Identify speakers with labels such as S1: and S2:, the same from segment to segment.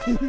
S1: Setiap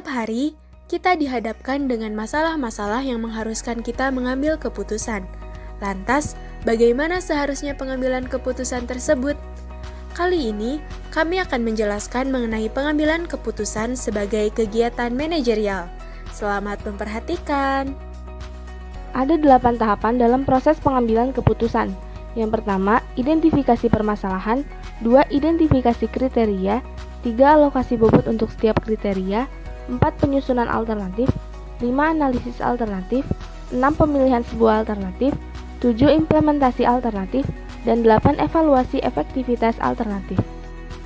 S1: hari, kita dihadapkan dengan masalah-masalah yang mengharuskan kita mengambil keputusan. Lantas, bagaimana seharusnya pengambilan keputusan tersebut? Kali ini, kami akan menjelaskan mengenai pengambilan keputusan sebagai kegiatan manajerial. Selamat memperhatikan.
S2: Ada 8 tahapan dalam proses pengambilan keputusan. Yang pertama, identifikasi permasalahan. 2. Identifikasi kriteria. 3. Alokasi bobot untuk setiap kriteria. 4. Penyusunan alternatif. 5. Analisis alternatif. 6. Pemilihan sebuah alternatif. 7. Implementasi alternatif. Dan 8. Evaluasi efektivitas alternatif.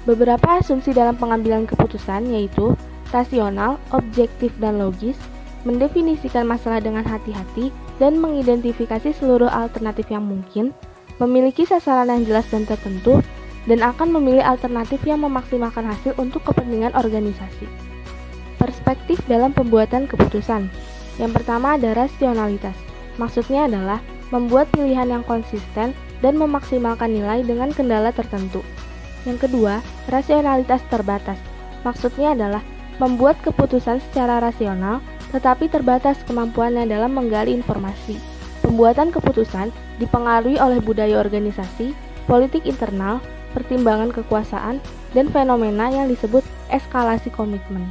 S2: Beberapa asumsi dalam pengambilan keputusan yaitu rasional, objektif, dan logis, mendefinisikan masalah dengan hati-hati, dan mengidentifikasi seluruh alternatif yang mungkin, memiliki sasaran yang jelas dan tertentu, dan akan memilih alternatif yang memaksimalkan hasil untuk kepentingan organisasi. Perspektif dalam pembuatan keputusan. Yang pertama ada rasionalitas. Maksudnya adalah membuat pilihan yang konsisten dan memaksimalkan nilai dengan kendala tertentu. Yang kedua, rasionalitas terbatas. Maksudnya adalah membuat keputusan secara rasional, tetapi terbatas kemampuannya dalam menggali informasi. Pembuatan keputusan dipengaruhi oleh budaya organisasi, politik internal, pertimbangan kekuasaan, dan fenomena yang disebut eskalasi komitmen.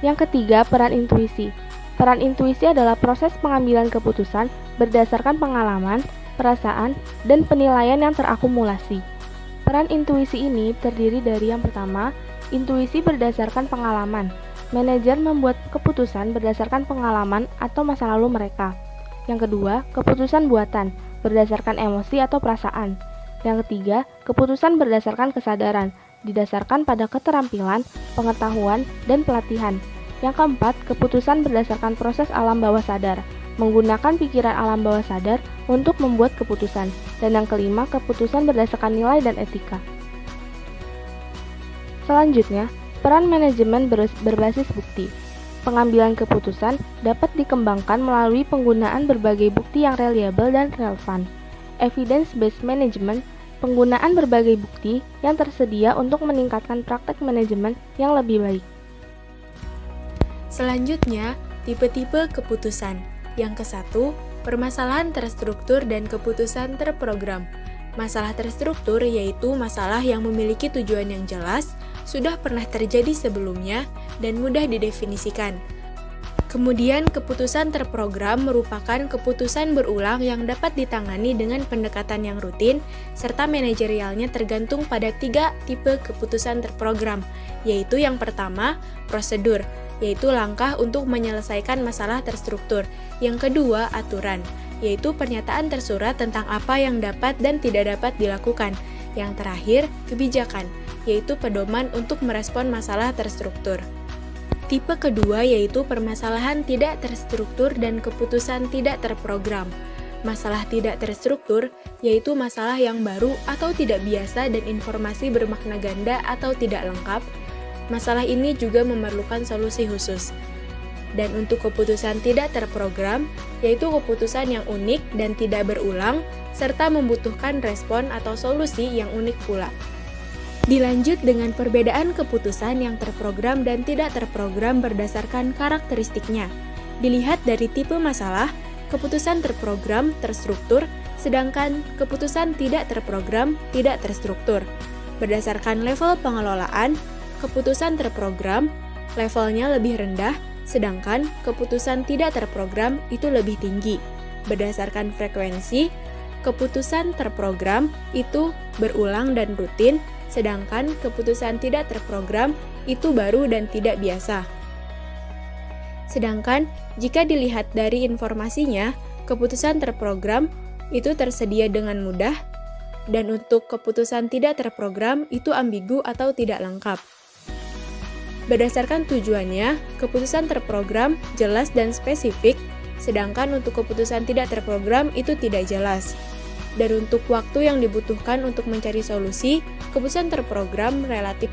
S2: Yang ketiga, peran intuisi. Peran intuisi adalah proses pengambilan keputusan berdasarkan pengalaman, perasaan, dan penilaian yang terakumulasi. Peran intuisi ini terdiri dari yang pertama, intuisi berdasarkan pengalaman. Manajer membuat keputusan berdasarkan pengalaman atau masa lalu mereka. Yang kedua, keputusan buatan berdasarkan emosi atau perasaan. Yang ketiga, keputusan berdasarkan kesadaran, didasarkan pada keterampilan, pengetahuan, dan pelatihan. Yang keempat, keputusan berdasarkan proses alam bawah sadar, menggunakan pikiran alam bawah sadar untuk membuat keputusan. Dan yang kelima, keputusan berdasarkan nilai dan etika. Selanjutnya, peran manajemen berbasis bukti. Pengambilan keputusan dapat dikembangkan melalui penggunaan berbagai bukti yang reliabel dan relevan. Evidence-based management, penggunaan berbagai bukti yang tersedia untuk meningkatkan praktek manajemen yang lebih baik.
S1: Selanjutnya, tipe-tipe keputusan. Yang ke-1, permasalahan terstruktur dan keputusan terprogram. Masalah terstruktur yaitu masalah yang memiliki tujuan yang jelas, sudah pernah terjadi sebelumnya, dan mudah didefinisikan. Kemudian, keputusan terprogram merupakan keputusan berulang yang dapat ditangani dengan pendekatan yang rutin, serta manajerialnya tergantung pada 3 tipe keputusan terprogram, yaitu yang pertama, prosedur, yaitu langkah untuk menyelesaikan masalah terstruktur. Yang kedua, aturan, yaitu pernyataan tersurat tentang apa yang dapat dan tidak dapat dilakukan. Yang terakhir, kebijakan, yaitu pedoman untuk merespon masalah terstruktur. Tipe kedua yaitu permasalahan tidak terstruktur dan keputusan tidak terprogram. Masalah tidak terstruktur yaitu masalah yang baru atau tidak biasa dan informasi bermakna ganda atau tidak lengkap. Masalah ini juga memerlukan solusi khusus. Dan untuk keputusan tidak terprogram, yaitu keputusan yang unik dan tidak berulang, serta membutuhkan respon atau solusi yang unik pula. Dilanjut dengan perbedaan keputusan yang terprogram dan tidak terprogram berdasarkan karakteristiknya. Dilihat dari tipe masalah, keputusan terprogram terstruktur, sedangkan keputusan tidak terprogram tidak terstruktur. Berdasarkan level pengelolaan, keputusan terprogram levelnya lebih rendah, sedangkan keputusan tidak terprogram itu lebih tinggi. Berdasarkan frekuensi, keputusan terprogram itu berulang dan rutin, sedangkan keputusan tidak terprogram itu baru dan tidak biasa. Sedangkan jika dilihat dari informasinya, keputusan terprogram itu tersedia dengan mudah, dan untuk keputusan tidak terprogram itu ambigu atau tidak lengkap. Berdasarkan tujuannya, keputusan terprogram jelas dan spesifik, sedangkan untuk keputusan tidak terprogram itu tidak jelas. Dan untuk waktu yang dibutuhkan untuk mencari solusi, keputusan terprogram relatif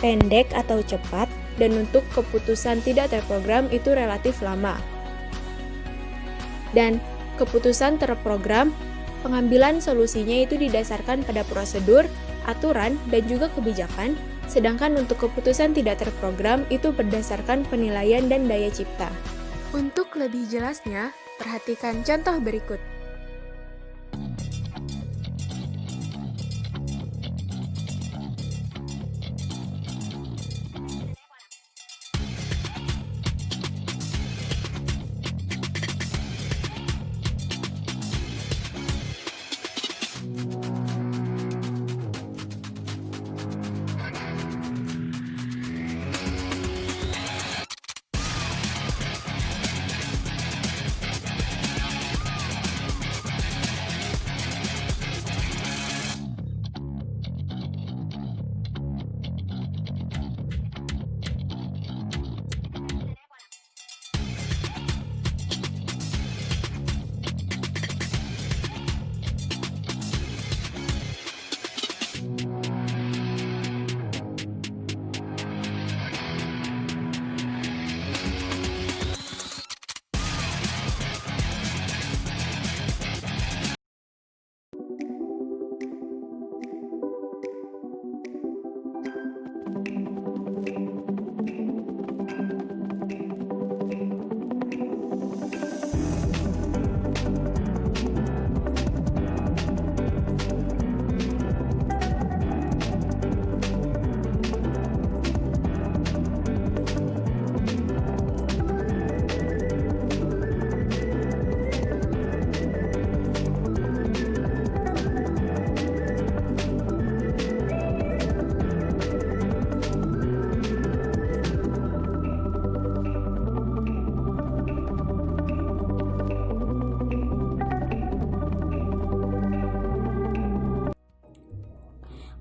S1: pendek atau cepat, dan untuk keputusan tidak terprogram itu relatif lama. Dan keputusan terprogram, pengambilan solusinya itu didasarkan pada prosedur, aturan, dan juga kebijakan, sedangkan untuk keputusan tidak terprogram itu berdasarkan penilaian dan daya cipta. Untuk lebih jelasnya, perhatikan contoh berikut.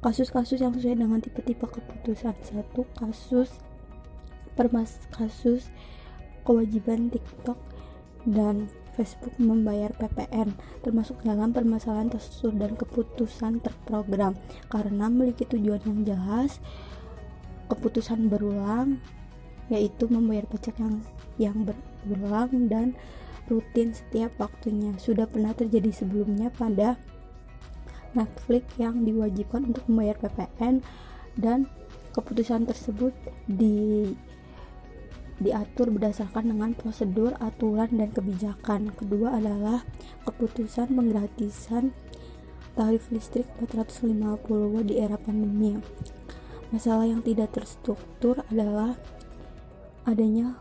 S3: Kasus-kasus yang sesuai dengan tipe-tipe keputusan. 1. Kasus kewajiban TikTok dan Facebook membayar PPN termasuk dalam permasalahan tersebut dan keputusan terprogram karena memiliki tujuan yang jelas. Keputusan berulang yaitu membayar pajak yang berulang dan rutin setiap waktunya. Sudah pernah terjadi sebelumnya pada Netflix yang diwajibkan untuk membayar PPN dan keputusan tersebut diatur berdasarkan dengan prosedur, aturan, dan kebijakan. Kedua adalah keputusan penggratisan tarif listrik 450 watt di era pandemi. Masalah yang tidak terstruktur adalah adanya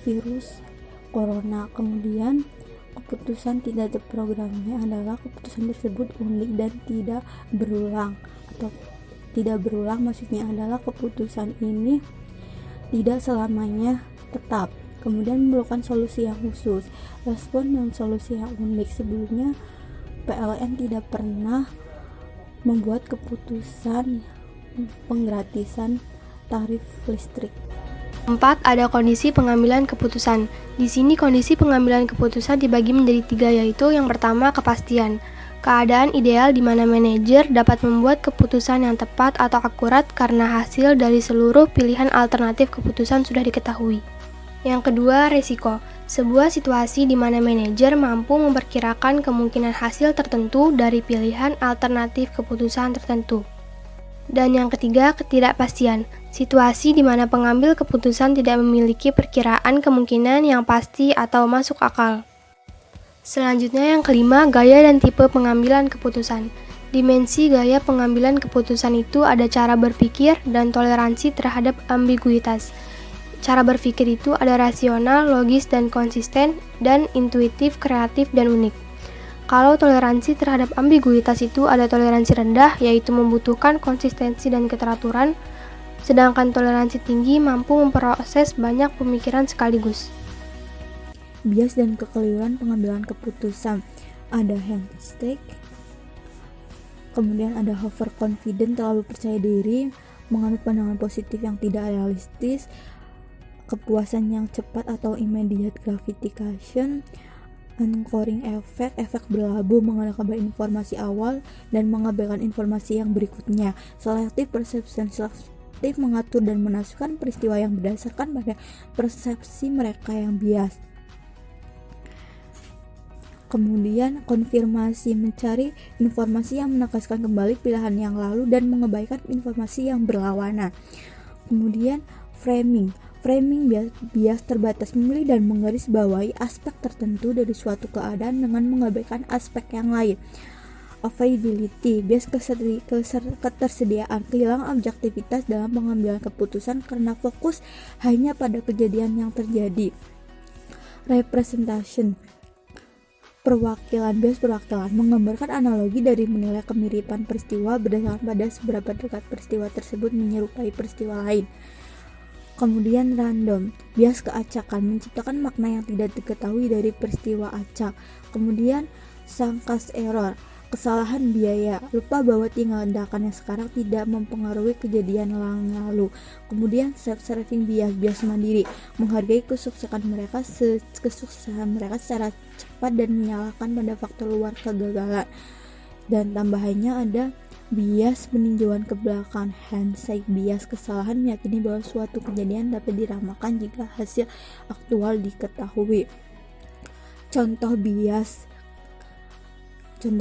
S3: virus corona. Kemudian keputusan tidak terprogramnya adalah keputusan tersebut unik dan tidak berulang. Atau tidak berulang maksudnya adalah keputusan ini tidak selamanya tetap. Kemudian memerlukan solusi yang khusus, respon dan solusi yang unik. Sebelumnya PLN tidak pernah membuat keputusan penggratisan tarif listrik.
S4: 4. Ada kondisi pengambilan keputusan. Di sini kondisi pengambilan keputusan dibagi menjadi 3, yaitu yang pertama kepastian. Keadaan ideal di mana manajer dapat membuat keputusan yang tepat atau akurat karena hasil dari seluruh pilihan alternatif keputusan sudah diketahui. Yang kedua, resiko. Sebuah situasi di mana manajer mampu memperkirakan kemungkinan hasil tertentu dari pilihan alternatif keputusan tertentu. Dan yang ketiga, ketidakpastian. Situasi di mana pengambil keputusan tidak memiliki perkiraan kemungkinan yang pasti atau masuk akal. Selanjutnya yang kelima, gaya dan tipe pengambilan keputusan. Dimensi gaya pengambilan keputusan itu ada cara berpikir dan toleransi terhadap ambiguitas. Cara berpikir itu ada rasional, logis dan konsisten, dan intuitif, kreatif, dan unik. Kalau toleransi terhadap ambiguitas itu ada toleransi rendah, yaitu membutuhkan konsistensi dan keteraturan, sedangkan toleransi tinggi mampu memproses banyak pemikiran sekaligus.
S3: Bias dan kekeliruan pengambilan keputusan. Ada hand mistake, kemudian ada overconfident, terlalu percaya diri, menganut pandangan positif yang tidak realistis, kepuasan yang cepat atau immediate gratification, anchoring effect, efek berlabuh, mengabaikan informasi awal dan mengabaikan informasi yang berikutnya. Selective perception, selektif mengatur dan menafsirkan peristiwa yang berdasarkan pada persepsi mereka yang bias. Kemudian konfirmasi, mencari informasi yang menegaskan kembali pilihan yang lalu dan mengabaikan informasi yang berlawanan. Kemudian framing bias terbatas, memilih dan menggarisbawahi aspek tertentu dari suatu keadaan dengan mengabaikan aspek yang lain. Availability, bias ketersediaan, kehilangan objektivitas dalam pengambilan keputusan karena fokus hanya pada kejadian yang terjadi. Representation, bias perwakilan, menggambarkan analogi dari menilai kemiripan peristiwa berdasarkan pada seberapa dekat peristiwa tersebut menyerupai peristiwa lain. Kemudian random, bias keacakan, menciptakan makna yang tidak diketahui dari peristiwa acak. Kemudian sangkas error, kesalahan biaya, lupa bahwa tindakan yang sekarang tidak mempengaruhi kejadian yang lalu. Kemudian self-serving bias mandiri, menghargai kesuksesan mereka secara cepat dan menyalahkan pada faktor luar kegagalan. Dan tambahannya ada bias peninjauan ke belakang, hindsight bias, kesalahan meyakini bahwa suatu kejadian dapat diramalkan jika hasil aktual diketahui. Contoh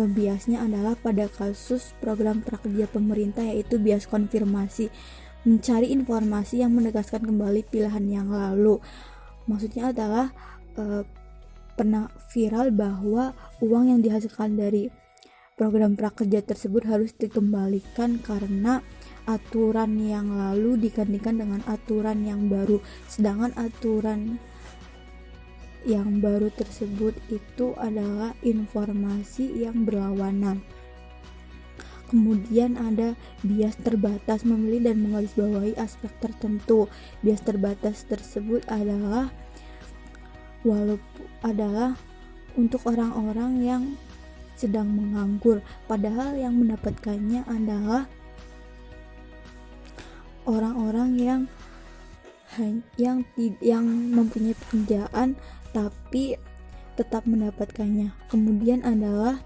S3: biasnya adalah pada kasus program prakerja pemerintah, yaitu bias konfirmasi, mencari informasi yang menegaskan kembali pilihan yang lalu. Maksudnya adalah pernah viral bahwa uang yang dihasilkan dari program prakerja tersebut harus dikembalikan karena aturan yang lalu digantikan dengan aturan yang baru, sedangkan aturan yang baru tersebut itu adalah informasi yang berlawanan. Kemudian ada bias terbatas, memilih dan menggarisbawahi aspek tertentu. Bias terbatas tersebut adalah untuk orang-orang yang sedang menganggur, padahal yang mendapatkannya adalah orang-orang yang mempunyai pekerjaan tapi tetap mendapatkannya. Kemudian adalah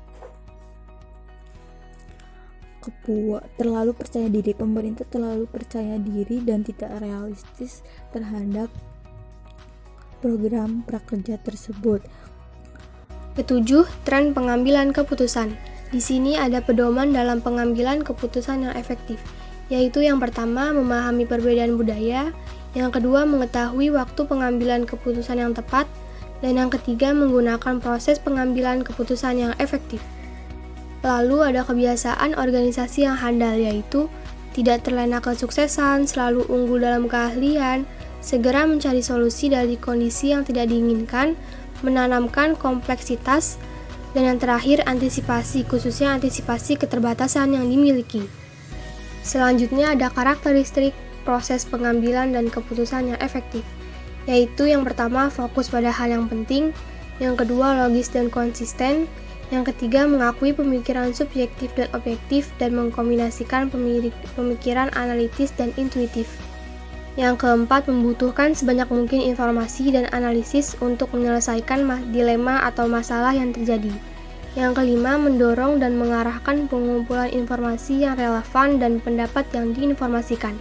S3: terlalu percaya diri, pemerintah terlalu percaya diri dan tidak realistis terhadap program prakerja tersebut.
S4: Ketujuh, tren pengambilan keputusan. Di sini ada pedoman dalam pengambilan keputusan yang efektif, yaitu yang pertama, memahami perbedaan budaya, yang kedua, mengetahui waktu pengambilan keputusan yang tepat, dan yang ketiga, menggunakan proses pengambilan keputusan yang efektif. Lalu ada kebiasaan organisasi yang handal, yaitu tidak terlena kesuksesan, selalu unggul dalam keahlian, segera mencari solusi dari kondisi yang tidak diinginkan, menanamkan kompleksitas, dan yang terakhir antisipasi, khususnya antisipasi keterbatasan yang dimiliki. Selanjutnya ada karakteristik proses pengambilan dan keputusan yang efektif, yaitu yang pertama fokus pada hal yang penting, yang kedua logis dan konsisten, yang ketiga mengakui pemikiran subjektif dan objektif dan mengkombinasikan pemikiran analitis dan intuitif. Yang keempat, membutuhkan sebanyak mungkin informasi dan analisis untuk menyelesaikan dilema atau masalah yang terjadi. Yang kelima, mendorong dan mengarahkan pengumpulan informasi yang relevan dan pendapat yang diinformasikan.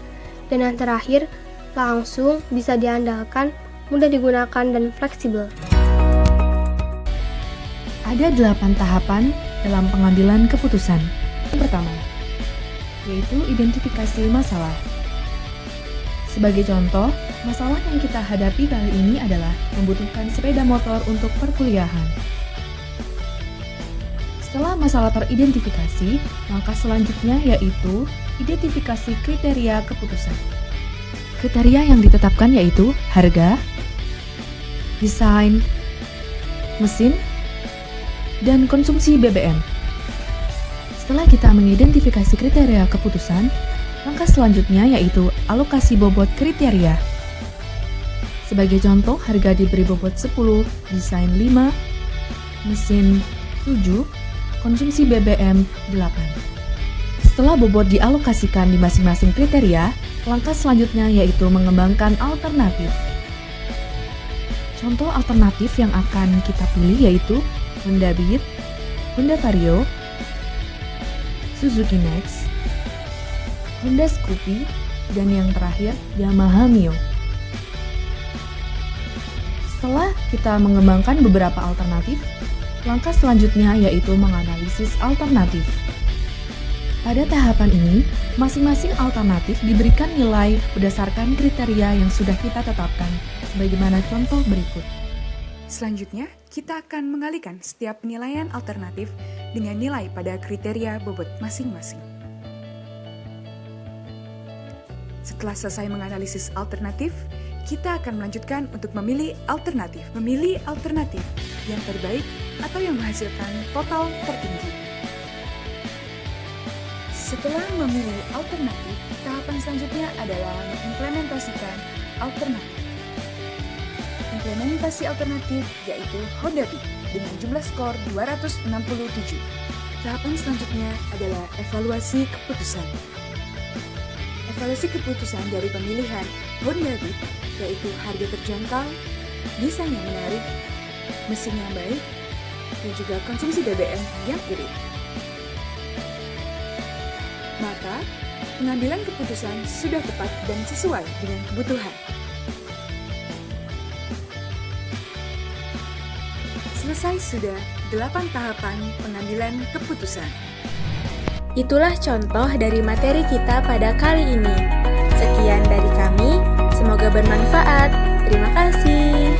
S4: Dan yang terakhir, langsung, bisa diandalkan, mudah digunakan, dan fleksibel.
S5: Ada 8 tahapan dalam pengambilan keputusan. Yang pertama, yaitu identifikasi masalah. Sebagai contoh, masalah yang kita hadapi kali ini adalah membutuhkan sepeda motor untuk perkuliahan. Setelah masalah teridentifikasi, langkah selanjutnya yaitu identifikasi kriteria keputusan. Kriteria yang ditetapkan yaitu harga, desain, mesin, dan konsumsi BBM. Setelah kita mengidentifikasi kriteria keputusan, langkah selanjutnya yaitu alokasi bobot kriteria. Sebagai contoh, harga diberi bobot 10, desain 5, mesin 7, konsumsi BBM 8. Setelah bobot dialokasikan di masing-masing kriteria, langkah selanjutnya yaitu mengembangkan alternatif. Contoh alternatif yang akan kita pilih yaitu Honda Beat, Honda Vario, Suzuki Next, Honda Scoopy, dan yang terakhir Yamaha Mio. Setelah kita mengembangkan beberapa alternatif, Langkah selanjutnya yaitu menganalisis alternatif. Pada tahapan ini, masing-masing alternatif diberikan nilai berdasarkan kriteria yang sudah kita tetapkan, sebagaimana contoh berikut.
S6: Selanjutnya, kita akan mengalihkan setiap penilaian alternatif dengan nilai pada kriteria bobot masing-masing. Setelah selesai menganalisis alternatif, kita akan melanjutkan untuk memilih alternatif. Memilih alternatif yang terbaik atau yang menghasilkan total tertinggi. Setelah memilih alternatif, tahapan selanjutnya adalah mengimplementasikan alternatif. Implementasi alternatif yaitu Honda Beat dengan jumlah skor 267. Tahapan selanjutnya adalah evaluasi keputusan. Evaluasi keputusan dari pemilihan Honda Beat yaitu harga terjangkau, desain yang menarik, mesin yang baik, dan juga konsumsi BBM yang irit. Maka, pengambilan keputusan sudah tepat dan sesuai dengan kebutuhan. Selesai sudah 8 tahapan pengambilan keputusan.
S1: Itulah contoh dari materi kita pada kali ini. Sekian dari kami, semoga bermanfaat. Terima kasih.